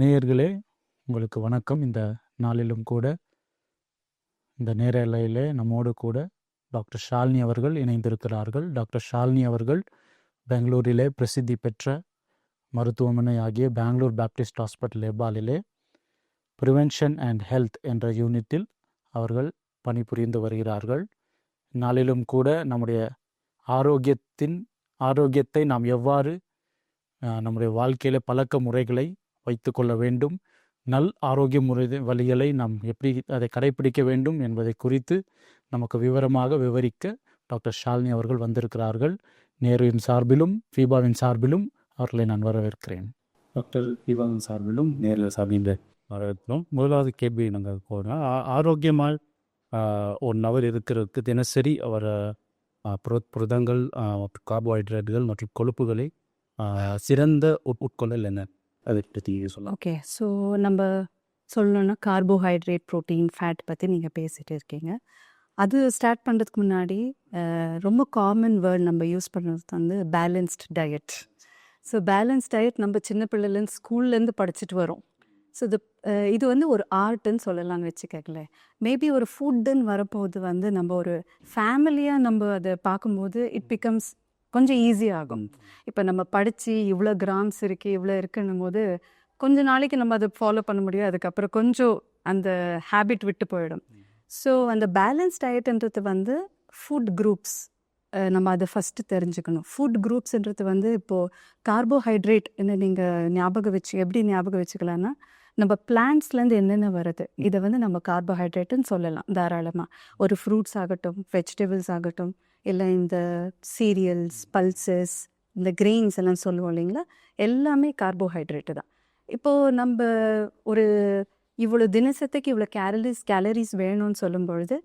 நேயர்களே, உங்களுக்கு வணக்கம். இந்த நாளிலும் கூட இந்த நேரலையிலே நம்மோடு கூட டாக்டர் ஷாலினி அவர்கள் இணைந்திருக்கிறார்கள். டாக்டர் ஷாலினி அவர்கள் பெங்களூரிலே பிரசித்தி பெற்ற மருத்துவமனை ஆகிய பெங்களூர் பேப்டிஸ்ட் ஹாஸ்பிட்டல் எபாலிலே ப்ரிவென்ஷன் அண்ட் ஹெல்த் என்ற யூனிட்டில் அவர்கள் பணிபுரிந்து வருகிறார்கள். நாளிலும் கூட நம்முடைய ஆரோக்கியத்தை நாம் எவ்வாறு நம்முடைய வாழ்க்கையில பழக்க முறைகளை வைத்து கொள்ள வேண்டும், ஆரோக்கிய வழிகளை நாம் எப்படி அதை கடைபிடிக்க வேண்டும் என்பதை குறித்து நமக்கு விவரமாக விவரிக்க டாக்டர் ஷாலினி அவர்கள் வந்திருக்கிறார்கள். நேருவின் சார்பிலும் ஃபீபாவின் சார்பிலும் அவர்களை நான் வரவேற்கிறேன். டாக்டர் ஃபீபாவின் சார்பிலும் நேரில் சார்பில் வரவேற்கிறோம். முதலாவது கேள்வி நாங்கள் போகிறோம். ஆரோக்கியமாக ஒரு நபர் இருக்கிறதுக்கு தினசரி அவர் புரதங்கள், கார்போஹைட்ரேட்டுகள் மற்றும் கொழுப்புகளை சிறந்த உட்கொள்ளல் என்ன, அதை பற்றி சொல்லலாம். ஓகே, ஸோ நம்ம சொல்லணுன்னா கார்போஹைட்ரேட், ப்ரோட்டீன், ஃபேட் பற்றி நீங்கள் பேசிகிட்டு இருக்கீங்க. அது ஸ்டார்ட் பண்ணுறதுக்கு முன்னாடி ரொம்ப காமன் வேர்ட் நம்ம யூஸ் பண்ணுறது வந்து balanced diet. So balanced diet நம்ம சின்ன பிள்ளைலேருந்து ஸ்கூல்லேருந்து படிச்சுட்டு வரோம். ஸோ இது வந்து ஒரு ஆர்ட்டுன்னு சொல்லலாம்னு வச்சுக்கங்களேன். மேபி ஒரு ஃபுட்டுன்னு வரப்போது வந்து நம்ம ஒரு ஃபேமிலியாக நம்ம அதை பார்க்கும்போது இட் பிகம்ஸ் கொஞ்சம் ஈஸியாகும். இப்போ நம்ம படித்து இவ்வளோ கிராம்ஸ் இருக்குது, இவ்வளோ இருக்குன்னும் போது கொஞ்ச நாளைக்கு நம்ம அதை ஃபாலோ பண்ண முடியும். அதுக்கப்புறம் கொஞ்சம் அந்த ஹேபிட் விட்டு போயிடும். ஸோ அந்த பேலன்ஸ் டயட்ன்றது வந்து ஃபுட் குரூப்ஸ் நம்ம அதை ஃபஸ்ட்டு தெரிஞ்சுக்கணும். ஃபுட் குரூப்ஸ்ன்றது வந்து இப்போது கார்போஹைட்ரேட் என்ன நீங்கள் எப்படி ஞாபகம் வச்சுக்கலான்னா, நம்ம பிளான்ட்ஸ்லேருந்து என்னென்ன வருது இதை வந்து நம்ம கார்போஹைட்ரேட்டுன்னு சொல்லலாம் தாராளமாக. ஒரு ஃப்ரூட்ஸ் ஆகட்டும், வெஜிடபிள்ஸ் ஆகட்டும், இல்லை இந்த சீரியல்ஸ், பல்சஸ், இந்த கிரெயின்ஸ் எல்லாம் சொல்லுவோம் இல்லைங்களா, எல்லாமே கார்போஹைட்ரேட்டு தான். இப்போது நம்ம ஒரு இவ்வளோ தினசத்துக்கு இவ்வளோ கேலரிஸ் வேணும்னு சொல்லும் பொழுது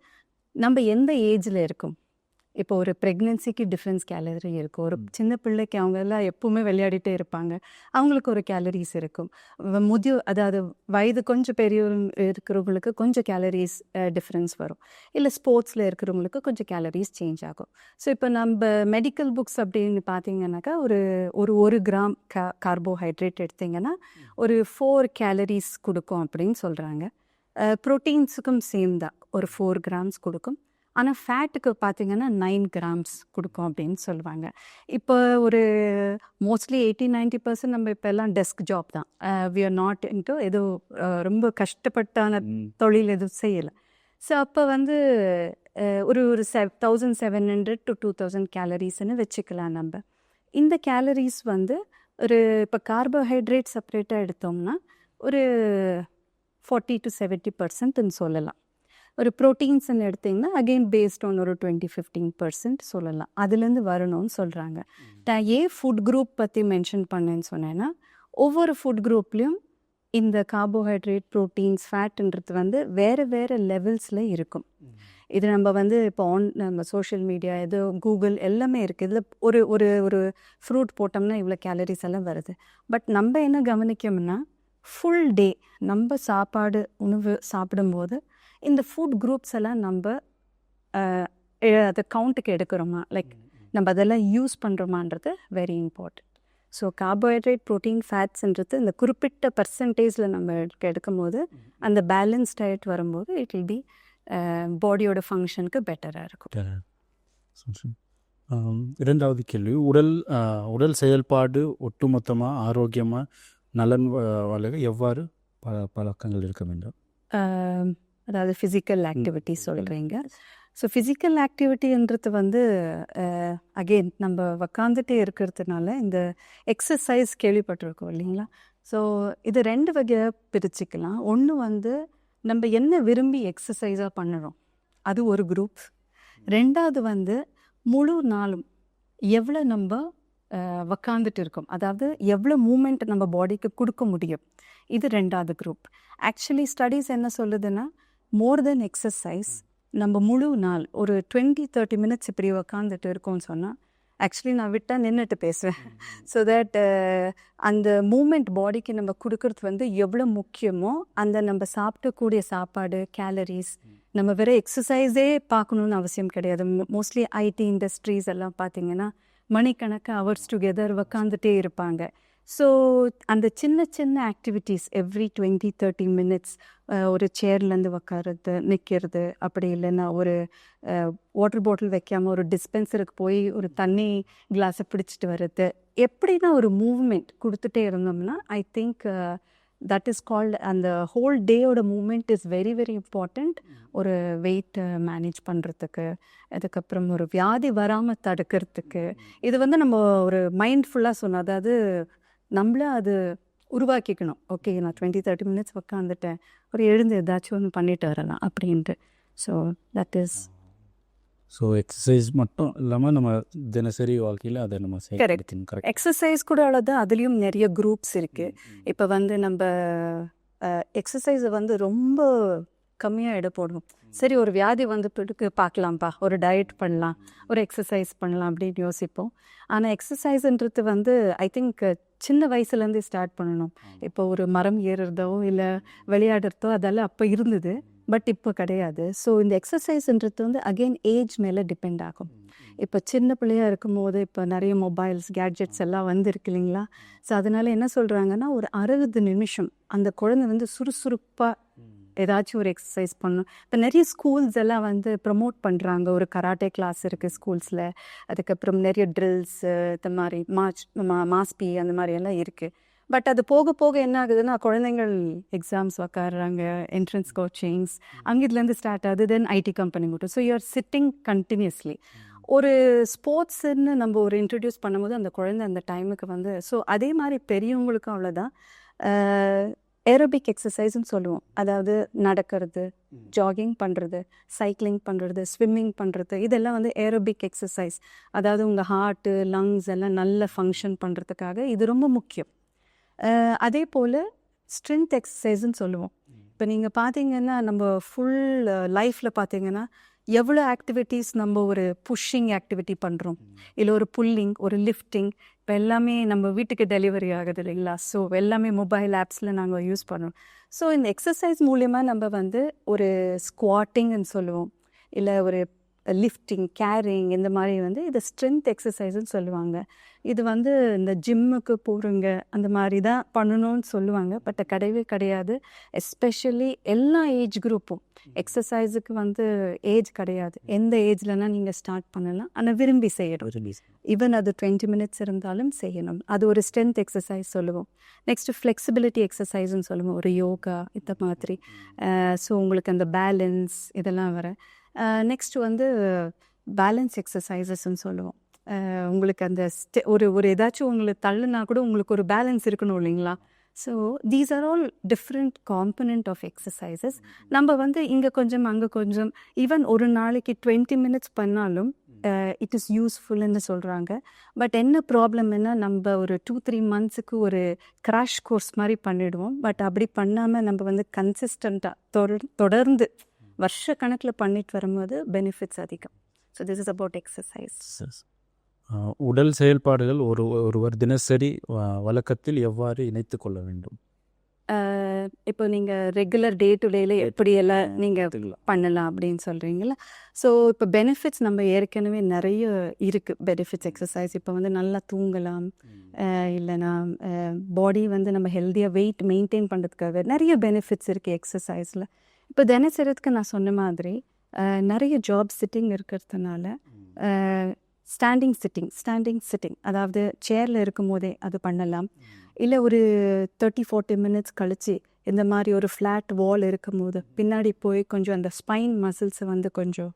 நம்ம எந்த ஏஜில் இருக்கும். இப்போ ஒரு ப்ரெக்னென்சிக்கு டிஃப்ரென்ஸ் கேலரி இருக்கும். ஒரு சின்ன பிள்ளைக்கு அவங்க எல்லாம் எப்பவுமே விளையாடிட்டே இருப்பாங்க, அவங்களுக்கு ஒரு கேலரிஸ் இருக்கும். அதாவது வயது கொஞ்சம் பெரிய இருக்கிறவங்களுக்கு கொஞ்சம் கேலரிஸ் டிஃப்ரென்ஸ் வரும். இல்லை ஸ்போர்ட்ஸில் இருக்கிறவங்களுக்கு கொஞ்சம் கேலரிஸ் சேஞ்ச் ஆகும். ஸோ இப்போ நம்ம மெடிக்கல் புக்ஸ் அப்படின்னு பார்த்தீங்கன்னாக்கா ஒரு கிராம் கார்போஹைட்ரேட் எடுத்திங்கன்னா ஒரு 4 கேலரிஸ் கொடுக்கும் அப்படின்னு சொல்கிறாங்க. ப்ரோட்டீன்ஸுக்கும் சேம் தான், ஒரு 4 கிராம்ஸ் கொடுக்கும். ஆனால் ஃபேட்டுக்கு பார்த்திங்கன்னா 9 கிராம்ஸ் கொடுக்கும் அப்படின்னு சொல்லுவாங்க. இப்போ ஒரு மோஸ்ட்லி 80-90% நம்ம இப்போ எல்லாம் டெஸ்க் ஜாப் தான். வி ஆர் நாட் இன்ட்டு எதுவும் ரொம்ப கஷ்டப்பட்டான தொழில் எதுவும் செய்யலை. ஸோ அப்போ வந்து ஒரு 1700 to 2000 கேலரிஸ்ன்னு வச்சுக்கலாம் நம்ம. இந்த கேலரிஸ் வந்து இப்போ கார்போஹைட்ரேட் செப்பரேட்டாக எடுத்தோம்னா ஒரு 40 to 70% சொல்லலாம். ஒரு ப்ரோட்டீன்ஸ்ன்னு எடுத்திங்கன்னா அகெயின் பேஸ்ட் ஆன் ஒரு 20-15% சொல்லலாம். அதுலேருந்து வரணும்னு சொல்கிறாங்க. நான் ஏன் ஃபுட் குரூப் பற்றி மென்ஷன் பண்ணேன்னு சொன்னேன்னா, ஒவ்வொரு ஃபுட் குரூப்லேயும் இந்த கார்போஹைட்ரேட், ப்ரோட்டீன்ஸ், ஃபேட்டுன்றது வந்து வேறு வேறு லெவல்ஸில் இருக்கும். இது நம்ம வந்து இப்போ நம்ம சோஷியல் மீடியா, கூகுள் எல்லாமே இருக்குது. இதில் ஒரு ஒரு ஒரு ஃப்ரூட் போட்டோம்னா இவ்வளோ கேலரிஸ் எல்லாம் வருது. பட் நம்ம என்ன கவனிக்கணும்னா, ஃபுல் டே நம்ம உணவு சாப்பிடும்போது இந்த ஃபுட் குரூப்ஸ் எல்லாம் நம்ம அதை கவுண்ட்டுக்கு எடுக்கிறோமா, லைக் நம்ம அதெல்லாம் யூஸ் பண்ணுறோமான்றது very important. So carbohydrate, protein, ஃபேட்ஸ்ன்றது இந்த குறிப்பிட்ட பர்சன்டேஜில் நம்ம எடுக்கும் போது அந்த பேலன்ஸ் டயட் வரும்போது இட் வில் பி பாடியோட ஃபங்க்ஷனுக்கு பெட்டராக இருக்கும். இரண்டாவது கேள்வி, உடல் செயல்பாடு ஒட்டுமொத்தமாக ஆரோக்கியமாக நலன் வழங்க எவ்வாறு பழக்கங்கள் இருக்க வேண்டும்? அதாவது ஃபிசிக்கல் ஆக்டிவிட்டி சொல்கிறீங்க. ஸோ ஃபிசிக்கல் ஆக்டிவிட்டின்றது வந்து அகெயின் நம்ம உக்காந்துட்டே இருக்கிறதுனால இந்த எக்ஸசைஸ் கேள்விப்பட்டிருக்கோம் இல்லைங்களா. ஸோ இது 2 வகையாக பிரிச்சுக்கலாம். ஒன்று வந்து நம்ம என்ன விரும்பி எக்ஸசைஸாக பண்ணுறோம், அது ஒரு குரூப். 2வது வந்து முழு நாளும் எவ்வளோ நம்ம உக்காந்துட்டு இருக்கோம், அதாவது எவ்வளோ மூமெண்ட் நம்ம பாடிக்கு கொடுக்க முடியும், இது 2வது குரூப். ஆக்சுவலி ஸ்டடீஸ் என்ன சொல்லுதுன்னா, மோர் தென் எக்ஸசைஸ் நம்ம முழு நாள் ஒரு 20-30 மினிட்ஸ் இப்படி உக்காந்துட்டு இருக்கோம்னு சொன்னால், ஆக்சுவலி நான் விட்டால் நின்றுட்டு பேசுவேன். ஸோ தட் அந்த மூமெண்ட் பாடிக்கு நம்ம கொடுக்கறது வந்து எவ்வளோ முக்கியமோ, அந்த நம்ம சாப்பிடக்கூடிய சாப்பாடு, கேலரிஸ், நம்ம வேறு எக்ஸசைஸே பார்க்கணுன்னு அவசியம் கிடையாது. மோஸ்ட்லி ஐடி இண்டஸ்ட்ரீஸ் எல்லாம் பார்த்திங்கன்னா மணிக்கணக்காக ஹவர்ஸ் டுகெதர் உக்காந்துட்டே இருப்பாங்க. ஸோ அந்த சின்ன சின்ன ஆக்டிவிட்டீஸ் எவ்ரி 20-30 மினிட்ஸ் ஒரு சேர்லேருந்து உக்காருறது, நிற்கிறது, அப்படி இல்லைன்னா ஒரு வாட்டர் பாட்டில் வைக்காமல் ஒரு டிஸ்பென்சருக்கு போய் ஒரு தண்ணி கிளாஸை பிடிச்சிட்டு வர்றது, எப்படின்னா ஒரு மூவ்மெண்ட் கொடுத்துட்டே இருந்தோம்னா I think that is called அந்த ஹோல் டேயோட moment is very very important ஒரு வெயிட் மேனேஜ் பண்ணுறதுக்கு, அதுக்கப்புறம் ஒரு வியாதி வராமல் தடுக்கிறதுக்கு. இது வந்து நம்ம ஒரு மைண்ட்ஃபுல்லாக சொன்னோம், அதாவது நம்மள அது உருவாக்கிக்கணும். ஓகே, நான் 20-30 மினிட்ஸ் உட்காந்துட்டேன், ஒரு எழுந்து ஏதாச்சும் ஒன்று பண்ணிட்டு வரலாம் அப்படின்ட்டு. So that is so exercise மட்டும் இல்லாமல் நம்ம தினசரி வாழ்க்கையில் அதை நம்ம செயல்படுத்தணும். கரெக்ட். எக்ஸசைஸ் கூட அவ்வளோதான். அதுலேயும் நிறைய குரூப்ஸ் இருக்குது. இப்போ வந்து நம்ம எக்ஸசைஸை வந்து ரொம்ப கம்மியாக எடை போடுவோம். சரி, ஒரு வியாதி வந்து பிடிக்கு பார்க்கலாம்ப்பா, ஒரு டயட் பண்ணலாம், ஒரு எக்ஸசைஸ் பண்ணலாம் அப்படின்னு யோசிப்போம். ஆனால் எக்ஸசைஸ்ன்றது வந்து ஐ திங்க் சின்ன வயசுலேருந்தே ஸ்டார்ட் பண்ணணும். இப்போ ஒரு மரம் ஏறுறதோ இல்லை விளையாடுறதோ அதெல்லாம் அப்போ இருந்தது, பட் இப்போ கிடையாது. ஸோ இந்த எக்ஸசைஸ்ன்றது வந்து அகெயின் ஏஜ் மேலே டிபெண்ட் ஆகும். இப்போ சின்ன பிள்ளையாக இருக்கும் போது இப்போ நிறைய மொபைல்ஸ் கேட்ஜெட்ஸ் எல்லாம் வந்துருக்கு இல்லைங்களா. ஸோ அதனால என்ன சொல்கிறாங்கன்னா ஒரு 60 நிமிஷம் அந்த குழந்தை வந்து சுறுசுறுப்பாக ஏதாச்சும் ஒரு எக்ஸசைஸ் பண்ணணும். இப்போ நிறைய ஸ்கூல்ஸ் எல்லாம் வந்து ப்ரமோட் பண்ணுறாங்க. ஒரு கராட்டே கிளாஸ் இருக்குது ஸ்கூல்ஸில், அதுக்கப்புறம் நிறைய ட்ரில்ஸு, இந்த மாதிரி மாஸ்பி அந்த மாதிரி எல்லாம் இருக்குது. பட் அது போக போக என்ன ஆகுதுன்னா குழந்தைங்கள் எக்ஸாம்ஸ் உக்காடுறாங்க, என்ட்ரன்ஸ் கோச்சிங்ஸ் அங்கேருந்து ஸ்டார்ட் ஆகுது, தென் ஐடி கம்பெனி மட்டும். So you're sitting continuously. ஒரு ஸ்போர்ட்ஸுன்னு நம்ம ஒரு இன்ட்ரடியூஸ் பண்ணும்போது அந்த குழந்தை அந்த டைமுக்கு வந்து, ஸோ அதே மாதிரி பெரியவங்களுக்கும் அவ்வளோதான். ஏரோபிக் எக்ஸசைஸ்ன்னு சொல்லுவோம், அதாவது நடக்கிறது, ஜாகிங் பண்ணுறது, சைக்கிளிங் பண்ணுறது, ஸ்விம்மிங் பண்ணுறது, இதெல்லாம் வந்து ஏரோபிக் எக்ஸசைஸ். அதாவது உங்கள் ஹார்ட்டு, லங்ஸ் எல்லாம் நல்ல ஃபங்க்ஷன் பண்ணுறதுக்காக இது ரொம்ப முக்கியம். அதே போல் ஸ்ட்ரென்த் எக்ஸசைஸ்ன்னு சொல்லுவோம். இப்போ நீங்கள் பார்த்தீங்கன்னா நம்ம ஃபுல் லைஃப்பில் பார்த்தீங்கன்னா எவ்வளோ ஆக்டிவிட்டீஸ் நம்ம ஒரு புஷ்ஷிங் ஆக்டிவிட்டி பண்ணுறோம், இல்லை ஒரு புல்லிங், ஒரு லிஃப்டிங். இப்போ எல்லாமே நம்ம வீட்டுக்கு டெலிவரி ஆகுது இல்லைங்களா. ஸோ எல்லாமே மொபைல் ஆப்ஸில் நாங்கள் யூஸ் பண்ணுறோம். ஸோ இந்த எக்ஸசைஸ் மூலிமா நம்ம வந்து ஒரு ஸ்குவாட்டிங்னு சொல்லுவோம், இல்லை ஒரு லிஃப்டிங், கேரிங், இந்த மாதிரி வந்து இது ஸ்ட்ரென்த் எக்ஸசைஸ்ன்னு சொல்லுவாங்க. இது வந்து இந்த ஜிம்முக்கு போகிறவங்க அந்த மாதிரி தான் பண்ணணும்னு சொல்லுவாங்க, பட் கிடையவே கிடையாது. எஸ்பெஷலி எல்லா ஏஜ் குரூப்பும் எக்ஸசைஸுக்கு வந்து ஏஜ் கிடையாது. எந்த ஏஜ்லனா நீங்கள் ஸ்டார்ட் பண்ணலாம், ஆனால் விரும்பி செய்யணும். ஈவன் அது 20 மினிட்ஸ் இருந்தாலும் செய்யணும். அது ஒரு ஸ்ட்ரென்த் எக்ஸசைஸ் சொல்லுவோம். நெக்ஸ்ட்டு ஃப்ளெக்சிபிலிட்டி எக்ஸசைஸ்ன்னு சொல்லுவோம், ஒரு யோகா இந்த மாதிரி. ஸோ உங்களுக்கு அந்த பேலன்ஸ் இதெல்லாம் வர. நெக்ஸ்ட் வந்து பேலன்ஸ் எக்ஸசைசஸ்ன்னு சொல்லுவோம். உங்களுக்கு அந்த ஒரு ஏதாச்சும் உங்களுக்கு தள்ளுனா கூட உங்களுக்கு ஒரு பேலன்ஸ் இருக்கணும் இல்லைங்களா. So these are all different component of exercises. நம்ம வந்து இங்கே கொஞ்சம் அங்கே கொஞ்சம், ஈவன் ஒரு நாளைக்கு 20 மினிட்ஸ் பண்ணாலும் இட் இஸ் யூஸ்ஃபுல்லுன்னு சொல்கிறாங்க. பட் என்ன ப்ராப்ளம்னா நம்ம ஒரு 2-3 மந்த்ஸுக்கு ஒரு கிராஷ் கோர்ஸ் மாதிரி பண்ணிவிடுவோம். பட் அப்படி பண்ணாமல் நம்ம வந்து கன்சிஸ்டண்ட்டாக தொடர்ந்து வருஷ கணக்கில் பண்ணிட்டு வரும்போது பெனிஃபிட்ஸ் அதிகம். So this is about exercise. உடல் செயல்பாடுகள் ஒருவர் தினசரி வழக்கத்தில் எவ்வாறு இணைத்து கொள்ள வேண்டும்? இப்போ நீங்கள் ரெகுலர் டே டு டேல எப்படியெல்லாம் நீங்கள் பண்ணலாம் அப்படின்னு சொல்கிறீங்களா. ஸோ இப்போ பெனிஃபிட்ஸ் நம்ம ஏற்கனவே நிறைய இருக்குது. பெனிஃபிட்ஸ் எக்ஸசைஸ் இப்போ வந்து நல்லா தூங்கலாம், இல்லைனா பாடி வந்து நம்ம ஹெல்த்தியாக வெயிட் மெயின்டைன் பண்ணுறதுக்காக நிறைய பெனிஃபிட்ஸ் இருக்குது எக்ஸசைஸில். இப்போ தினசரிக்கு நான் சொன்ன மாதிரி நிறைய ஜாப் சிட்டிங் இருக்கிறதுனால ஸ்டாண்டிங் சிட்டிங், அதாவது சேரில் இருக்கும் போதே அது பண்ணலாம். இல்லை ஒரு 30-40 மினிட்ஸ் கழித்து இந்த மாதிரி ஒரு ஃப்ளாட் வால் இருக்கும் போது பின்னாடி போய் கொஞ்சம் அந்த ஸ்பைன் மசில்ஸை வந்து கொஞ்சம்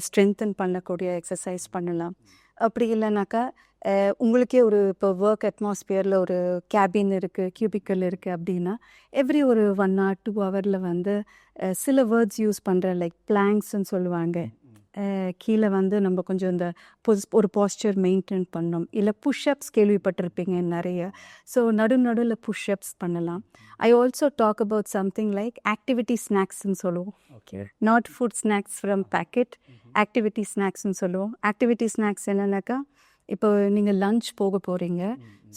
ஸ்ட்ரென்தன் பண்ணக்கூடிய எக்ஸசைஸ் பண்ணலாம். அப்படி இல்லைனாக்கா உங்களுக்கே ஒரு இப்போ ஒர்க் அட்மாஸ்பியரில் ஒரு கேபின் இருக்குது, கியூபிக்கல் இருக்குது அப்படின்னா எவ்ரி ஒரு 1 or 2 ஹவரில் வந்து சில வேர்ட்ஸ் யூஸ் பண்ணுறேன், லைக் பிளாங்க்ஸ்ன்னு சொல்லுவாங்க. கீழே வந்து நம்ம கொஞ்சம் இந்த ஒரு பாஸ்டர் மெயின்டைன் பண்ணோம். இல்லை புஷ்அப்ஸ் கேள்விப்பட்டிருப்பீங்க நிறைய. ஸோ நடுவில் புஷ்அப்ஸ் பண்ணலாம். I also talk about something like activity ஸ்நாக்ஸ்ன்னு சொல்லுவோம். Okay, not food snacks from packet, activity ஸ்நாக்ஸ்ன்னு சொல்லுவோம். ஆக்டிவிட்டி ஸ்நாக்ஸ் என்னன்னாக்கா, இப்போ நீங்கள் லஞ்ச் போக போகிறீங்க.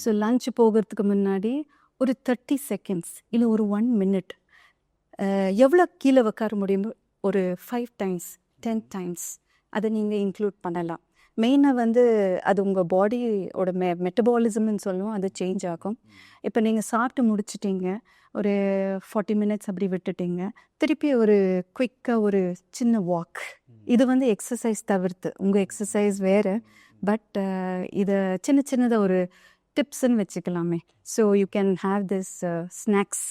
ஸோ லஞ்ச் போகிறதுக்கு முன்னாடி ஒரு 30 செகண்ட்ஸ் இல்லை ஒரு 1 மினிட் எவ்வளோ கீழே உட்கார முடியுமோ ஒரு 5 times 10 times அதை நீங்கள் இன்க்ளூட் பண்ணலாம். மெயினாக வந்து அது உங்கள் பாடியோட மெட்டபாலிசம்னு சொல்லுவோம், அது சேஞ்ச் ஆகும். இப்போ நீங்கள் சாப்பிட்டு முடிச்சிட்டிங்க, ஒரு 40 மினிட்ஸ் அப்படி விட்டுட்டீங்க, திருப்பி ஒரு குயிக்காக ஒரு சின்ன வாக். இது வந்து எக்ஸசைஸ் தவிர்த்து, உங்கள் எக்ஸசைஸ் வேறு, பட் இதை சின்ன சின்னதாக ஒரு டிப்ஸ்ன்னு வச்சுக்கலாமே. So you can have this snacks.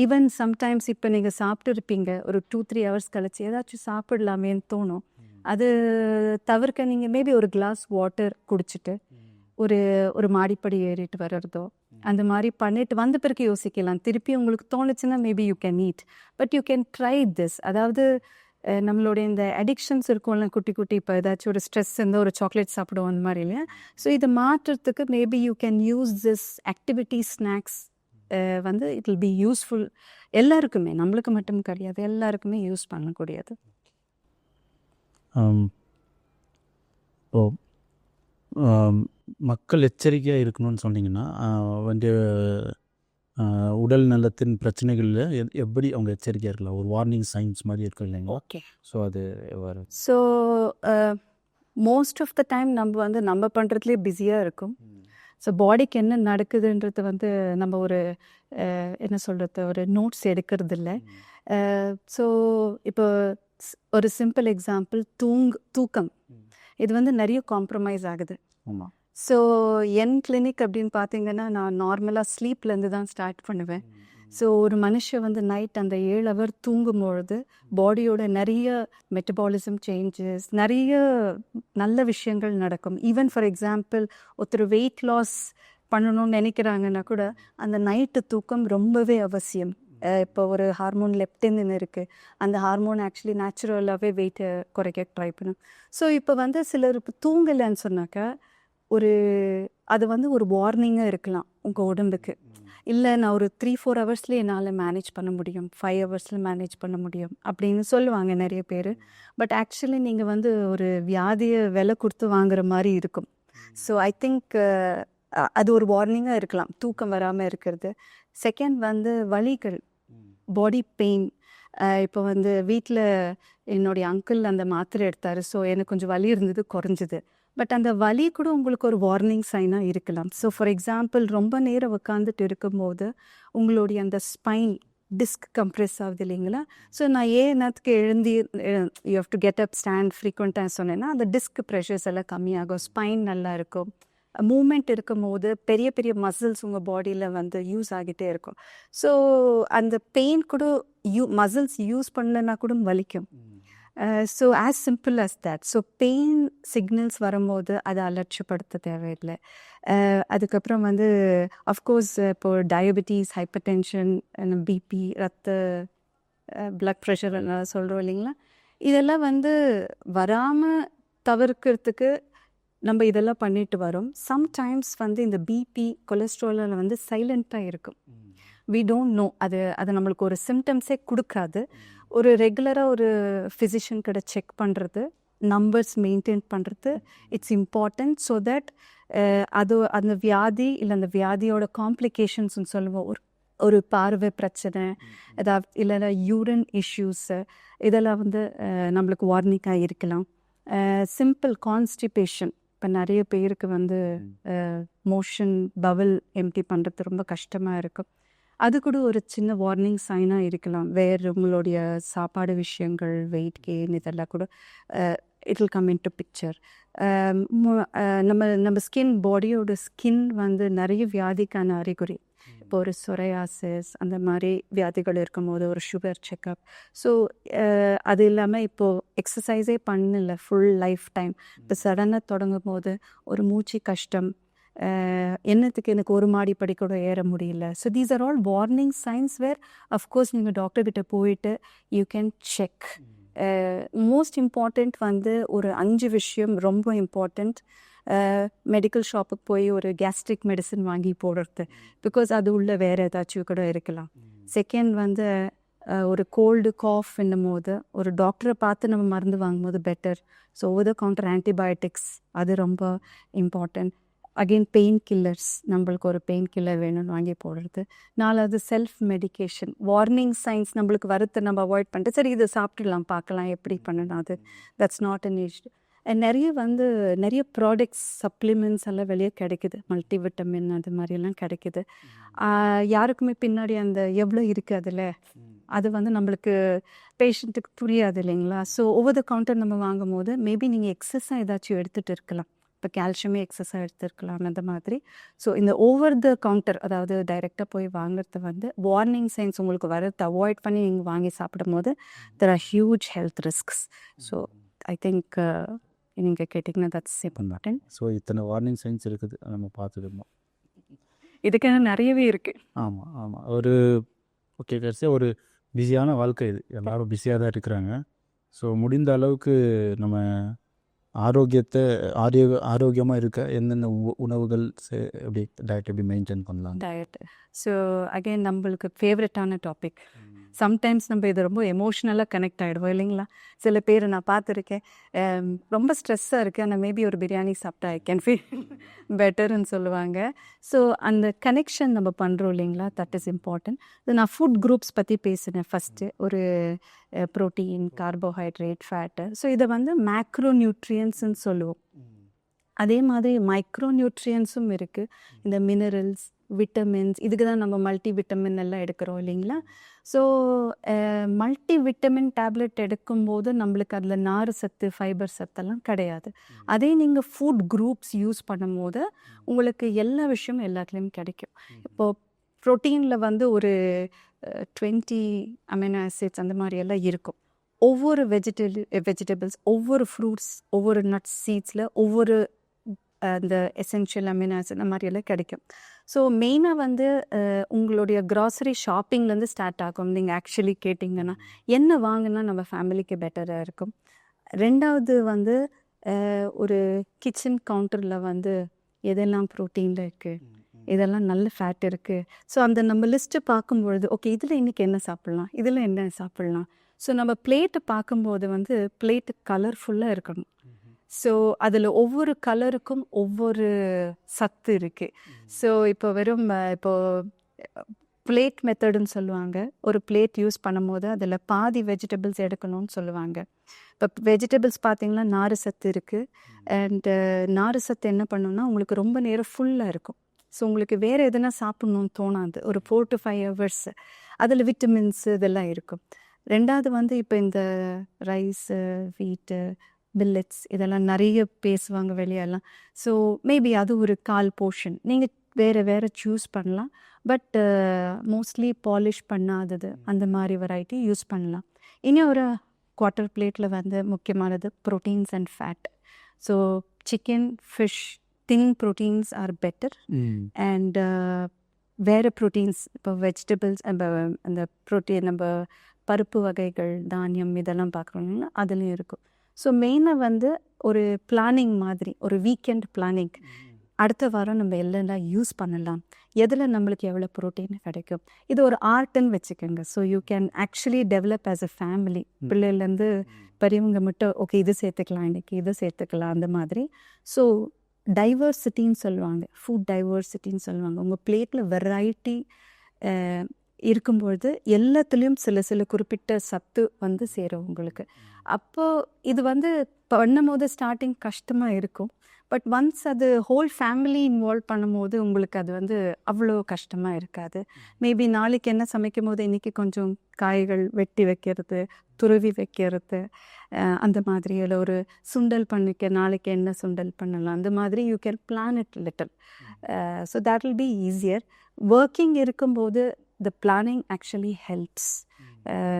Even sometimes இப்போ நீங்கள் சாப்பிட்டு இருப்பீங்க, ஒரு 2-3 ஹவர்ஸ் கழிச்சு ஏதாச்சும் சாப்பிடலாமேன்னு தோணும். அது தவிர்க்க நீங்கள் மேபி ஒரு கிளாஸ் வாட்டர் குடிச்சிட்டு ஒரு மாடிப்படி ஏறிட்டு வர்றதோ அந்த மாதிரி பண்ணிட்டு வந்த பிறகு யோசிக்கலாம். திருப்பி உங்களுக்கு தோணுச்சுன்னா maybe you can eat, but you can try this. அதாவது நம்மளுடைய இந்த அடிக்ஷன்ஸ் இருக்கும்ல, குட்டி குட்டி இப்போ ஏதாச்சும் ஒரு ஸ்ட்ரெஸ் இருந்தால் ஒரு சாக்லேட் சாப்பிடுவோம் அந்த மாதிரி இல்லையா. ஸோ இதை மாற்றுறதுக்கு maybe you can use this activity snacks. வந்து இட் வில் பி யூஸ்ஃபுல் எல்லாருக்குமே, நம்மளுக்கு மட்டும் கிடையாது, எல்லாருக்குமே யூஸ் பண்ணக்கூடியது. இப்போ மக்கள் எச்சரிக்கையாக இருக்கணும்னு சொன்னீங்கன்னா வந்து உடல் நலத்தின் பிரச்சனைகளில் எப்படி அவங்க எச்சரிக்கையாக இருக்கலாம்? ஒரு வார்னிங் சைன்ஸ் மாதிரி இருக்கு இல்லைங்களா? ஓகே. ஸோ அது எவ்வாறு? So most of the time நம்ம பண்ணுறதுலேயே பிஸியாக இருக்கும். ஸோ பாடிக்கு என்ன நடக்குதுன்றது வந்து நம்ம ஒரு என்ன சொல்கிறது, ஒரு நோட்ஸ் எடுக்கிறது இல்லை. ஸோ இப்போ ஒரு சிம்பிள் எக்ஸாம்பிள், தூக்கம் இது வந்து நிறைய காம்ப்ரமைஸ் ஆகுது. ஆமாம். ஸோ என் கிளினிக் அப்படின்னு பார்த்தீங்கன்னா நான் நார்மலாக ஸ்லீப்லேருந்து தான் ஸ்டார்ட் பண்ணுவேன். ஸோ ஒரு மனுஷன் வந்து நைட் அந்த 7 ஹவர் தூங்கும்பொழுது பாடியோட நிறைய மெட்டபாலிசம் சேஞ்சஸ், நிறைய நல்ல விஷயங்கள் நடக்கும். ஈவன் ஃபார் எக்ஸாம்பிள் ஒருத்தர் வெயிட் லாஸ் பண்ணணும்னு நினைக்கிறாங்கன்னா கூட அந்த நைட்டு தூக்கம் ரொம்பவே அவசியம். இப்போ ஒரு ஹார்மோன் லெப்டின் இருக்குது, அந்த ஹார்மோன் ஆக்சுவலி நேச்சுரலாகவே வெயிட்டை குறைக்க ட்ரை பண்ணும். ஸோ இப்போ வந்து சிலர் இப்போ தூங்கலைன்னு சொன்னாக்கா அது வந்து ஒரு வார்னிங்காக இருக்கலாம் உங்கள் உடம்புக்கு. இல்லை நான் ஒரு 3-4 ஹவர்ஸ்லேயே என்னால் மேனேஜ் பண்ண முடியும், 5 ஹவர்ஸில் மேனேஜ் பண்ண முடியும் அப்படின்னு சொல்லுவாங்க நிறைய பேர். பட் ஆக்சுவலி நீங்கள் வந்து ஒரு வியாதியை விலை கொடுத்து வாங்குற மாதிரி இருக்கும். ஸோ ஐ திங்க் அது ஒரு வார்னிங்காக இருக்கலாம், தூக்கம் வராமல் இருக்கிறது. செகண்ட் வந்து வலிகள், பாடி பெயின். இப்போ வந்து வீட்டில் என்னுடைய அங்கிள் அந்த மாத்திரை எடுத்தார், ஸோ எனக்கு கொஞ்சம் வலி இருந்தது, குறைஞ்சிது. பட் அந்த வலி கூட உங்களுக்கு ஒரு வார்னிங் சைனாக இருக்கலாம். ஸோ ஃபார் எக்ஸாம்பிள் ரொம்ப நேரம் உட்காந்துட்டு இருக்கும்போது உங்களுடைய அந்த ஸ்பைன் டிஸ்க் கம்ப்ரெஸ் ஆகுது இல்லைங்களா. ஸோ நான் என்னத்துக்கு எழுந்தி you have to get up stand ஃப்ரீக்வெண்ட்டாக சொன்னேன்னா அந்த டிஸ்க் ப்ரெஷர்ஸ் எல்லாம் கம்மியாகும், ஸ்பைன் நல்லா இருக்கும். மூமெண்ட் இருக்கும் போது பெரிய பெரிய மசில்ஸ் உங்கள் பாடியில் வந்து யூஸ் ஆகிட்டே இருக்கும். ஸோ அந்த பெயின் கூட மசில்ஸ் யூஸ் பண்ணலன்னா கூட வலிக்கும். So as simple as that. So pain signals வரும்போது அதை அலட்சியப்படுத்த தேவையில்லை. அதுக்கப்புறம் வந்து அஃப்கோர்ஸ் இப்போ diabetes, hypertension, BP, blood pressure சொல்கிறோம் இல்லைங்களா, இதெல்லாம் வந்து வராமல் தவிர்க்கிறதுக்கு நம்ம இதெல்லாம் பண்ணிட்டு வரோம். சம்டைம்ஸ் வந்து இந்த பிபி, கொலஸ்ட்ராலில் வந்து சைலண்ட்டாக இருக்கும், வி டோன்ட் நோ. அது நம்மளுக்கு ஒரு சிம்டம்ஸே கொடுக்காது. ஒரு ரெகுலராக ஒரு ஃபிசிஷியன் கிட்ட செக் பண்ணுறது, நம்பர்ஸ் மெயின்டைன் பண்ணுறது இட்ஸ் இம்பார்ட்டன்ட். ஸோ தட் அந்த வியாதி இல்லை அந்த வியாதியோட காம்ப்ளிகேஷன்ஸ்ன்னு சொல்லுவோம், ஒரு பார்வை பிரச்சனை ஏதாவது இல்லைன்னா யூரின் இஷ்யூஸு, இதெல்லாம் வந்து நம்மளுக்கு வார்னிங்காக இருக்கலாம். சிம்பிள் கான்ஸ்டிபேஷன், இப்போ நிறைய பேருக்கு வந்து மோஷன் பவல் எம்டி பண்ணுறது ரொம்ப கஷ்டமாக இருக்கும், அது கூட ஒரு சின்ன வார்னிங் சைனாக இருக்கலாம். வேறு உங்களுடைய சாப்பாடு விஷயங்கள், வெயிட் கெயின், இதெல்லாம் கூட it will come in to picture. நம்ம ஸ்கின், பாடியோட ஸ்கின் வந்து நிறைய வியாதிக்கான அறிகுறி. இப்போ ஒரு சொரையாசிஸ் அந்த மாதிரி வியாதிகள் இருக்கும்போது ஒரு சுகர் செக்கப். ஸோ அது இல்லாமல் இப்போது எக்ஸசைஸே பண்ணல ஃபுல் லைஃப் டைம், இப்போ சடனாக தொடங்கும் போது ஒரு மூச்சு கஷ்டம், என்னத்துக்கு எனக்கு ஒரு மாடி படி கூட ஏற முடியல. So these are all warning signs where of course நீங்கள் டாக்டர்கிட்ட போயிட்டு you can check. Most important வந்து ஒரு 5 விஷயம் ரொம்ப இம்பார்ட்டண்ட். மெடிக்கல் ஷாப்புக்கு போய் ஒரு கேஸ்ட்ரிக் மெடிசன் வாங்கி போடுறது, பிகாஸ் அது உள்ள வேறு ஏதாச்சும் கூட இருக்கலாம். செகண்ட் வந்து ஒரு கோல்டு காஃப் என்னும் போது ஒரு டாக்டரை பார்த்து நம்ம மருந்து வாங்கும்போது better. So over the counter antibiotics அது ரொம்ப இம்பார்ட்டண்ட். அகெயின் பெயின் கில்லர்ஸ், நம்மளுக்கு ஒரு பெயின் கில்லர் வேணும்னு வாங்கி போடுறது. 4வது செல்ஃப் மெடிக்கேஷன். வார்னிங் சைன்ஸ் நம்மளுக்கு வருத்த நம்ம அவாய்ட் பண்ணிட்டு சரி இதை சாப்பிட்டுடலாம், பார்க்கலாம் எப்படி பண்ணணும், அது தட்ஸ் நாட் அன் இஷ்யூ. நிறைய வந்து நிறைய ப்ராடக்ட்ஸ் சப்ளிமெண்ட்ஸ் எல்லாம் வெளியே கிடைக்குது, மல்டி விட்டமின் அது மாதிரியெல்லாம் கிடைக்குது. யாருக்குமே பின்னாடி அந்த எவ்வளோ இருக்குது அதில் அது வந்து நம்மளுக்கு பேஷண்ட்டுக்கு புரியாது இல்லைங்களா. ஸோ ஓவர் த கவுண்டர் நம்ம வாங்கும் போது மேபி நீங்கள் எக்ஸஸாக ஏதாச்சும் எடுத்துகிட்டு இருக்கலாம், இப்போ கால்சியமே எக்ஸஸாக எடுத்துருக்கலாம் அந்த மாதிரி. ஸோ இந்த ஓவர் த கவுண்டர் அதாவது டைரெக்டாக போய் வாங்குறது வந்து வார்னிங் சைன்ஸ் உங்களுக்கு வரது அவாய்ட் பண்ணி நீங்கள் வாங்கி சாப்பிடும் போது there are huge health risks. So I think நீங்கள் கேட்டிங்கன்னா தட்ஸ் இம்பார்ட்டன்ட். ஸோ இத்தனை வார்னிங் சைன்ஸ் இருக்குது, நம்ம பார்த்துக்கணும். இதுக்கான நிறையவே இருக்குது. ஆமாம் ஆமாம். ஒரு ஓகே கடைசியாக ஒரு பிஸியான வாழ்க்கை இது, எல்லோரும் பிஸியாக தான் இருக்கிறாங்க. ஸோ முடிந்த அளவுக்கு நம்ம ஆரோக்கியமாக இருக்க என்னென்ன உணவுகள் எப்படி டயட் எப்படி மெயின்டைன் பண்ணலாம். டயட் ஸோ அகைன் நம்மளுக்கு ஃபேவரட்டான டாபிக். சம்டைம்ஸ் நம்ம இது ரொம்ப எமோஷ்னலாக கனெக்ட் ஆகிடுவோம் இல்லைங்களா. சில பேர் நான் பார்த்துருக்கேன், ரொம்ப ஸ்ட்ரெஸ்ஸாக இருக்குது ஆனால் மேபி ஒரு பிரியாணி சாப்பிட்டா ஐ கேன் ஃபீல் பெட்டர்ன்னு சொல்லுவாங்க. ஸோ அந்த கனெக்ஷன் நம்ம பண்ணுறோம் இல்லைங்களா, தட் இஸ் இம்பார்ட்டன்ட். நான் ஃபுட் குரூப்ஸ் பற்றி பேசினேன் ஃபஸ்ட்டு, ஒரு ப்ரோட்டீன், கார்போஹைட்ரேட், ஃபேட்டு. ஸோ இதை வந்து மேக்ரோ நியூட்ரியன்ஸ்ன்னு சொல்லுவோம். அதே மாதிரி மைக்ரோ நியூட்ரியன்ஸும் இருக்குது, இந்த மினரல்ஸ், விட்டமின்ஸ். இதுக்கு தான் நம்ம மல்டி விட்டமின் எல்லாம் எடுக்கிறோம் இல்லைங்களா. ஸோ மல்டி விட்டமின் டேப்லெட் எடுக்கும்போது நம்மளுக்கு அதில் நார் சத்து, ஃபைபர் சத்தெல்லாம் கிடையாது. அதே நீங்கள் ஃபுட் குரூப்ஸ் யூஸ் பண்ணும்போது உங்களுக்கு எல்லா விஷயமும் எல்லாத்துலேயும் கிடைக்கும். இப்போது ப்ரோட்டீனில் வந்து ஒரு 20 அமினோ ஆசிட்ஸ் அந்த மாதிரியெல்லாம் இருக்கும். ஒவ்வொரு வெஜிடபிள்ஸ், ஒவ்வொரு ஃப்ரூட்ஸ், ஒவ்வொரு நட்ஸ், சீட்ஸில் ஒவ்வொரு அந்த எசென்ஷியல் அமினோ ஆசிட் அந்த மாதிரியெல்லாம் கிடைக்கும். ஸோ மெயினாக வந்து உங்களுடைய க்ராசரி ஷாப்பிங்லேருந்து ஸ்டார்ட் ஆகும். நீங்கள் ஆக்சுவலி கேட்டிங்கன்னா என்ன வாங்கினா நம்ம ஃபேமிலிக்கு பெட்டராக இருக்கும். ரெண்டாவது வந்து ஒரு கிச்சன் கவுண்டரில் வந்து எதெல்லாம் ப்ரோட்டீனில் இருக்குது, இதெல்லாம் நல்ல ஃபேட் இருக்குது. ஸோ அந்த நம்ம லிஸ்ட்டு பார்க்கும்பொழுது ஓகே இதில் இன்றைக்கி என்ன சாப்பிட்லாம், இதில் என்ன சாப்பிட்லாம். ஸோ நம்ம பிளேட்டை பார்க்கும்போது வந்து பிளேட்டு கலர்ஃபுல்லாக இருக்கணும். ஸோ அதில் ஒவ்வொரு கலருக்கும் ஒவ்வொரு சத்து இருக்குது. ஸோ இப்போ வெறும் பிளேட் மெத்தடுன்னு சொல்லுவாங்க. ஒரு பிளேட் யூஸ் பண்ணும்போது அதில் பாதி வெஜிடபிள்ஸ் எடுக்கணும்னு சொல்லுவாங்க. இப்போ வெஜிடபிள்ஸ் பார்த்திங்கன்னா நார் சத்து இருக்குது. அண்டு நார் சத்து என்ன பண்ணுன்னா உங்களுக்கு ரொம்ப நேரம் ஃபுல்லாக இருக்கும். ஸோ உங்களுக்கு வேறு எதுனா சாப்பிட்ணுன்னு தோணாது. ஒரு 4 to 5 hours அதில் விட்டமின்ஸு இதெல்லாம் இருக்கும். ரெண்டாவது வந்து இப்போ இந்த ரைஸு, வீட்டு, மில்லட்ஸ் இதெல்லாம் நிறைய பேசுவாங்க வெளியெல்லாம். ஸோ மேபி அது ஒரு 1/4 போர்ஷன் நீங்கள் வேறு சூஸ் பண்ணலாம். பட் மோஸ்ட்லி பாலிஷ் பண்ணாதது அந்த மாதிரி வெரைட்டி யூஸ் பண்ணலாம். இனி ஒரு 1/4 பிளேட்டில் வந்து முக்கியமானது proteins and fat. So chicken, fish, thin proteins are better. And வேறு ப்ரோட்டீன்ஸ் இப்போ வெஜிடபிள்ஸ் அந்த ப்ரோட்டீன் நம்ம பருப்பு வகைகள், தானியம் இதெல்லாம் பார்க்குறோம்னா அதுலேயும் இருக்கும். ஸோ மெயினாக வந்து ஒரு பிளானிங் மாதிரி, ஒரு வீக்கெண்ட் பிளானிங். அடுத்த வாரம் நம்ம எல்லாம் யூஸ் பண்ணலாம், எதில் நம்மளுக்கு எவ்வளோ ப்ரோட்டீன் கிடைக்கும், இது ஒரு ஆர்ட்டுன்னு வச்சுக்கோங்க. So you can actually develop as a family. பிள்ளைலேருந்து பெரியவங்க மட்டும் ஓகே இது சேர்த்துக்கலாம், இன்றைக்கி இதை சேர்த்துக்கலாம் அந்த மாதிரி. ஸோ டைவர்சிட்டின்னு சொல்லுவாங்க, ஃபுட் டைவர்சிட்டின்னு சொல்லுவாங்க. உங்கள் பிளேட்டில் வெரைட்டி இருக்கும்பொழுது எல்லாத்துலேயும் சில குறிப்பிட்ட சத்து வந்து சேரும் உங்களுக்கு. அப்போது இது வந்து பண்ணும் போது ஸ்டார்டிங் கஷ்டமாக இருக்கும். பட் ஒன்ஸ் அது ஹோல் ஃபேமிலி இன்வால்வ் பண்ணும்போது உங்களுக்கு அது வந்து அவ்வளோ கஷ்டமாக இருக்காது. மேபி நாளைக்கு என்ன சமைக்கும் போது இன்றைக்கி கொஞ்சம் காய்கள் வெட்டி வைக்கிறது, துருவி வைக்கிறது, அந்த மாதிரி இல்லை ஒரு சுண்டல் பண்ணிக்க நாளைக்கு என்ன சுண்டல் பண்ணலாம், அந்த மாதிரி you can plan it little. So that will be easier. Working இருக்கும்போது த பிளானிங் ஆக்சுவலி ஹெல்ப்ஸ்.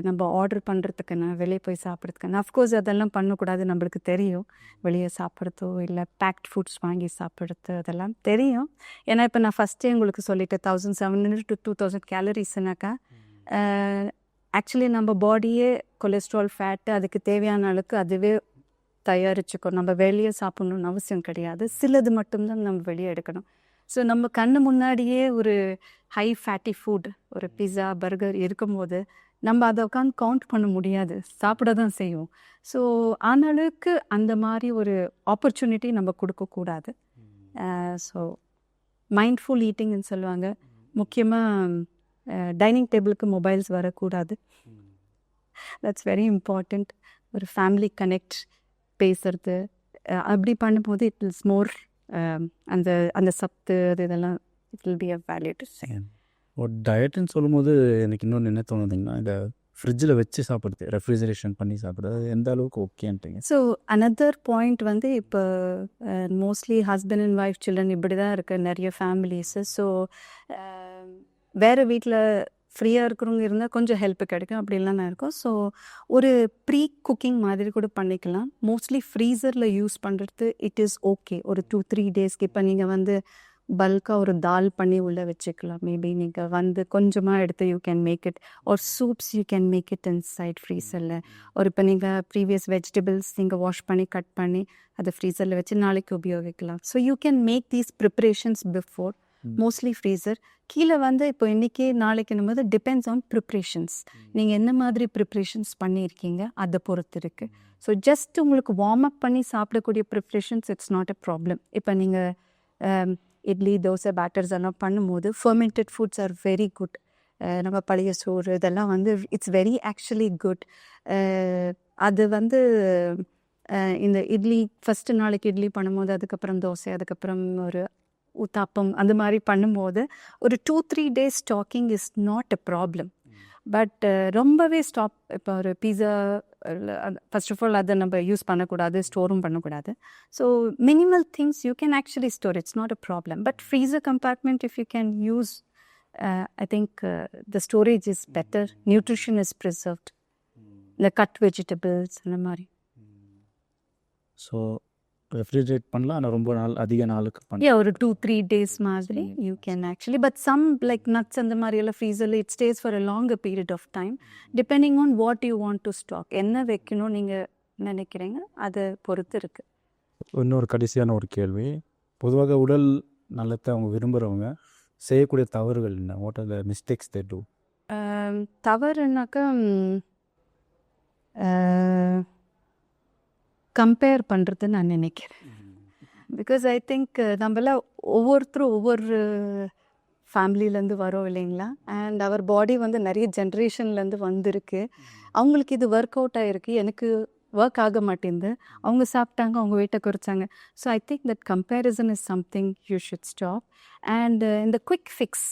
நம்ம ஆர்டர் பண்ணுறதுக்குன்னு, வெளியே போய் சாப்பிட்றதுக்குன்னு அஃப்கோர்ஸ் அதெல்லாம் பண்ணக்கூடாது, நம்மளுக்கு தெரியும். வெளியே சாப்பிட்றதோ இல்லை பேக்ட் ஃபுட்ஸ் வாங்கி சாப்பிட்றது அதெல்லாம் தெரியும். ஏன்னா இப்போ நான் ஃபஸ்ட்டே உங்களுக்கு சொல்லிட்டேன் 1700 to 2000 கேலரிஸ்னாக்கா ஆக்சுவலி நம்ம பாடியே கொலஸ்ட்ரால், ஃபேட்டு அதுக்கு தேவையான அளவுக்கு அதுவே தயாரிச்சுக்கணும். நம்ம வெளியே சாப்பிட்ணுன்னு அவசியம் கிடையாது, சிலது மட்டும்தான் நம்ம வெளியே எடுக்கணும். ஸோ நம்ம கண்ணு முன்னாடியே ஒரு ஹை ஃபேட்டி ஃபுட், ஒரு பிஸா, பர்கர் இருக்கும்போது நம்ம அதை உட்காந்து கவுண்ட் பண்ண முடியாது, சாப்பிட தான் செய்வோம். ஸோ ஆனாலுக்கு அந்த மாதிரி ஒரு ஆப்பர்ச்சுனிட்டி நம்ம கொடுக்கக்கூடாது. ஸோ மைண்ட்ஃபுல் ஈட்டிங்னு சொல்லுவாங்க. முக்கியமாக டைனிங் டேபிளுக்கு மொபைல்ஸ் வரக்கூடாது. That's very important. ஒரு ஃபேமிலி கனெக்ட், பேசுறது, அப்படி பண்ணும்போது இட் இஸ் மோர் அந்த அந்த சத்து அது இதெல்லாம் it will be a value to say. ஒரு டயட்டுன்னு சொல்லும்போது எனக்கு இன்னொன்று என்ன தோணுதுங்கன்னா, இந்த ஃப்ரிட்ஜில் வச்சு சாப்பிட்றது, ரெஃப்ரிஜரேஷன் பண்ணி சாப்பிட்றது, அது எந்த அளவுக்கு ஓகேன்ட்டுங்க? ஸோ அனதர் பாயிண்ட் வந்து இப்போ mostly husband and wife children இப்படி தான் இருக்குது நிறைய ஃபேமிலிஸு. ஸோ வேறு வீட்டில் ஃப்ரீயாக இருக்கிறவங்க இருந்தால் கொஞ்சம் ஹெல்ப் கிடைக்கும், அப்படிலாம் இருக்கும். ஸோ ஒரு ப்ரீ குக்கிங் மாதிரி கூட பண்ணிக்கலாம். மோஸ்ட்லி ஃப்ரீசரில் யூஸ் பண்ணுறது இட் இஸ் ஓகே. ஒரு 2-3 டேஸ்க்கு இப்போ நீங்கள் வந்து பல்காக ஒரு தால் பண்ணி உள்ளே வச்சுக்கலாம். மேபி நீங்கள் வந்து கொஞ்சமாக எடுத்து யூ கேன் மேக் இட் ஒரு soups you can make it inside ஃப்ரீசரில். ஒரு இப்போ நீங்கள் ப்ரீவியஸ் வெஜிடபிள்ஸ் நீங்கள் வாஷ் பண்ணி கட் பண்ணி அதை ஃப்ரீசரில் வச்சு நாளைக்கு உபயோகிக்கலாம். So you can make these preparations before. Mostly freezer கீழே வந்து இப்போ இன்றைக்கி நாளைக்குன்னும் போது டிபெண்ட்ஸ் ஆன் ப்ரிப்ரேஷன்ஸ். நீங்கள் என்ன மாதிரி ப்ரிப்ரேஷன்ஸ் பண்ணியிருக்கீங்க அதை பொறுத்து இருக்குது. ஸோ ஜஸ்ட் உங்களுக்கு வார்ம் அப் பண்ணி சாப்பிடக்கூடிய preparations it's not a problem. இப்போ நீங்கள் இட்லி தோசை பேட்டர்ஸ் எல்லாம் பண்ணும்போது fermented foods are very good. நம்ம பழைய சோறு இதெல்லாம் வந்து இட்ஸ் வெரி ஆக்சுவலி குட். அது வந்து இந்த இட்லி ஃபஸ்ட்டு நாளைக்கு இட்லி பண்ணும்போது அதுக்கப்புறம் தோசை அதுக்கப்புறம் ஒரு ஊத்தாப்பம் அந்த மாதிரி பண்ணும்போது ஒரு 2-3 days stocking is not a problem. But ரொம்பவே ஸ்டாப் இப்போ ஒரு பீஸா ஃபர்ஸ்ட் ஆஃப் ஆல் அதை நம்ம யூஸ் பண்ணக்கூடாது, ஸ்டோரும் பண்ணக்கூடாது. So minimal things you can actually store, it's not a problem. But freezer compartment if you can use I think the storage is better, nutrition is preserved, இந்த cut vegetables அந்த மாதிரி. So refrigerate பண்ணலாம், ஆனால் ரொம்ப நாள் அதிக நாளுக்கு பண்ணலாம். ஒரு 2-3 days மாதிரி you can actually. But some like nuts அந்த மாதிரி எல்லாம் ஃப்ரீசரில் it stays for a longer period of time depending on what you want to stock. என்ன வைக்கணும் நீங்கள் நினைக்கிறீங்க அதை பொறுத்து இருக்குது. இன்னொரு கடைசியான ஒரு கேள்வி, பொதுவாக உடல் நலத்தை அவங்க விரும்புகிறவங்க செய்யக்கூடிய தவறுகள் என்ன? What are the mistakes they do? தவறுனாக்கா கம்பேர் பண்ணுறது நான் நினைக்கிறேன். பிகாஸ் ஐ திங்க் நம்மளாம் ஒவ்வொருத்தரும் ஒவ்வொரு ஃபேமிலியிலேருந்து வரோம் இல்லைங்களா. அண்ட் அவர் பாடி வந்து நிறைய ஜென்ரேஷன்லேருந்து வந்திருக்கு. அவங்களுக்கு இது ஒர்க் அவுட் ஆகிருக்கு, எனக்கு ஒர்க் ஆக மாட்டேங்குது. அவங்க சாப்பிட்டாங்க, அவங்க வெயிட்டை குறைச்சாங்க. So I think that comparison is something you should stop. And இந்த குவிக் ஃபிக்ஸ்,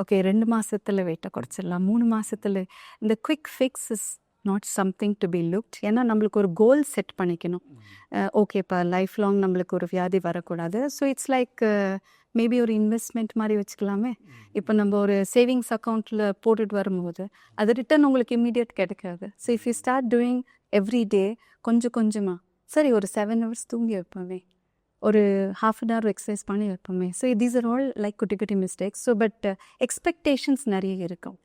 ஓகே 2 மாதத்தில் வெயிட்டை குறைச்சிடலாம், 3 மாதத்தில், இந்த quick fix is not something to be looked. ஏன்னா நம்மளுக்கு ஒரு கோல் செட் பண்ணிக்கணும். ஓகேப்பா லைஃப் லாங் நம்மளுக்கு ஒரு வியாதி வரக்கூடாது. ஸோ இட்ஸ் லைக் மேபி ஒரு இன்வெஸ்ட்மெண்ட் மாதிரி வச்சுக்கலாமே. இப்போ நம்ம ஒரு சேவிங்ஸ் அக்கௌண்ட்டில் போட்டுட்டு வரும்போது அது ரிட்டர்ன் உங்களுக்கு இம்மீடியட் கிடைக்காது. So if you start doing every day கொஞ்சம் கொஞ்சமாக, சரி ஒரு 7 hours தூங்கி வைப்போமே, ஒரு ½ an hour எக்ஸசைஸ் பண்ணி வைப்போமே. So these are all like குட்டி குட்டி மிஸ்டேக்ஸ். ஸோ பட் எக்ஸ்பெக்டேஷன்ஸ் நிறைய இருக்கும்.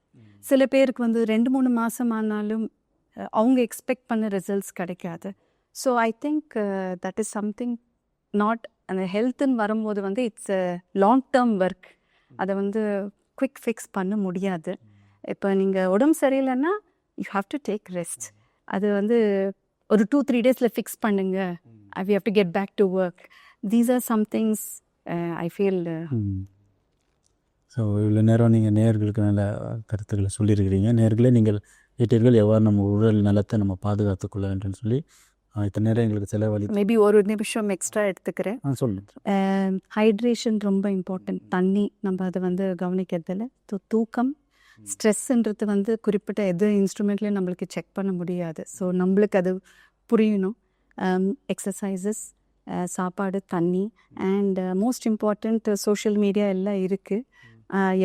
சில பேருக்கு வந்து 2-3 மாதம் ஆனாலும் அவங்க எக்ஸ்பெக்ட் பண்ண ரிசல்ட்ஸ் கிடைக்காது. So I think that is something not, அந்த ஹெல்த்துன்னு வரும்போது வந்து it's a long term work. அதை வந்து குவிக் ஃபிக்ஸ் பண்ண முடியாது. இப்போ நீங்கள் உடம்பு சரியில்லைன்னா you have to take rest. அது வந்து ஒரு 2-3 days ஃபிக்ஸ் பண்ணுங்க, we have to get back to work. These are some things I feel. So இவ்வளோ நேரம் நீங்கள் நேயர்களுக்கு நல்ல கருத்துக்களை சொல்லியிருக்கிறீங்க. நேயர்களே, நீங்கள் கேட்டீர்கள் எவ்வாறு நம்ம உடல் நலத்தை நம்ம பாதுகாத்துக்கொள்ள வேண்டும் சொல்லி. இத்தனை நேரம் எங்களுக்கு செலவழி. மேபி ஒரு நிமிஷம் எக்ஸ்ட்ரா எடுத்துக்கிறேன். சொல்லுங்கள். ஹைட்ரேஷன் ரொம்ப இம்பார்ட்டன்ட். தண்ணி நம்ம அதை வந்து கவனிக்கிறதில்ல. தூக்கம், ஸ்ட்ரெஸ்ஸுன்றது வந்து குறிப்பிட்ட எது இன்ஸ்ட்ருமெண்ட்லேயும் நம்மளுக்கு செக் பண்ண முடியாது. ஸோ நம்மளுக்கு அது புரியணும். எக்ஸசைசஸ், சாப்பாடு, தண்ணி, and most important social media எல்லாம் இருக்குது.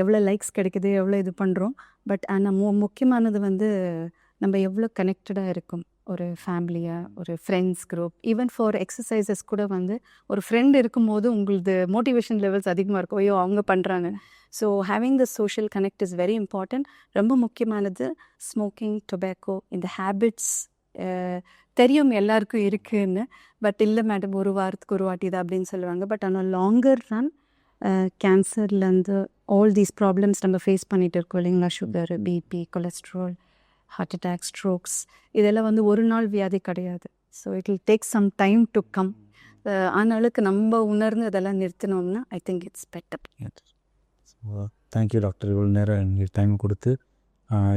எவ்வளோ லைக்ஸ் கிடைக்குது, எவ்வளோ இது பண்ணுறோம். பட் ஆனால் முக்கியமானது வந்து நம்ம எவ்வளோ கனெக்டடாக இருக்கும் ஒரு ஃபேமிலியாக, ஒரு friends group. Even for exercises கூட வந்து ஒரு ஃப்ரெண்ட் இருக்கும்போது உங்களது மோட்டிவேஷன் லெவல்ஸ் அதிகமாக இருக்கும். ஐயோ அவங்க பண்ணுறாங்க. So having the social connect is very important. ரொம்ப முக்கியமானது ஸ்மோக்கிங், டொபாக்கோ, இந்த ஹேபிட்ஸ் தெரியும் எல்லாருக்கும் இருக்குன்னு. பட் இல்லை மேடம், ஒரு வாரத்துக்கு ஒரு வாட்டி தான் அப்படின்னு சொல்லுவாங்க. பட் ஆனால் லாங்கர் ரன் கேன்சர்லேருந்து ஆல் தீஸ் ப்ராப்ளம்ஸ் நம்ம ஃபேஸ் பண்ணிகிட்டு இருக்கோம் இல்லைங்களா. Sugar, BP, cholesterol, heart attack, strokes, இதெல்லாம் வந்து ஒரு நாள் வியாதி கிடையாது. So it will take some time to come. ஆனாலுக்கு நம்ம உணர்ந்து அதெல்லாம் நிறுத்தினோம்னா I think it's better. Thank you doctor. இவ்வளோ நேரம் எங்களுக்கு டைம் கொடுத்து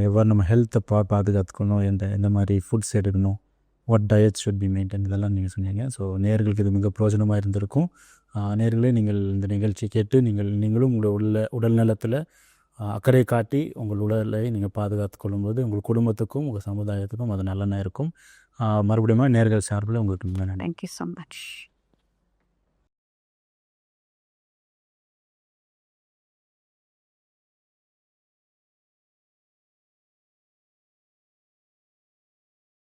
எவ்வாறு நம்ம ஹெல்த்தை பாதுகாத்துக்கணும், எந்த மாதிரி ஃபுட்ஸ் எடுக்கணும், what diet should be maintain இதெல்லாம் நீங்கள் சொன்னீங்க. ஸோ நேயர்களுக்கு இது மிக பிரயோஜனமாக இருந்திருக்கும். நேயர்களே, நீங்கள் இந்த நிகழ்ச்சி கேட்டு நீங்களும் உங்களுடைய உடல் நலத்தில் அக்கறை காட்டி உங்கள் உடலை நீங்கள் பாதுகாத்து கொள்ளும்போது உங்கள் குடும்பத்துக்கும் உங்கள் சமுதாயத்துக்கும் அது நல்லெண்ணெய் இருக்கும். மறுபடியும் நேயர்கள் சார்பில் உங்களுக்கு நன்றி. Thank you so much.